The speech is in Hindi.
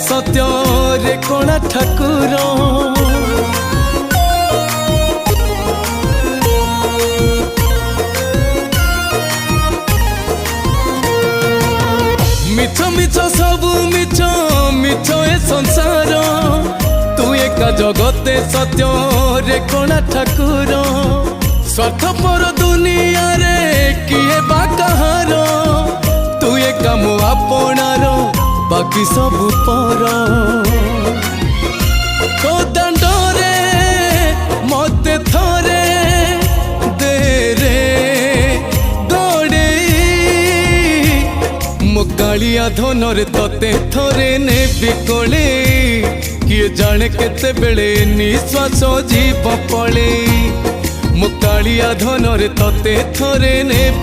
सत्य रे कोणा ठाकुर मिछ मिछ सबू मिछ मिछ ए संसार तू एका जगते सत्य रे कोणा ठाकुर स्वार्थपर दुनिया रे किए बा कहार तू एका मो आपणार बाकी सब पर तो दांडरे मते थरे दे रे दौड़े मो कालिया धनरे तते थरे ने बिकोले किए जाने केते बेले निश्वास जीव पले मो कालिया धनरे तते थरे ने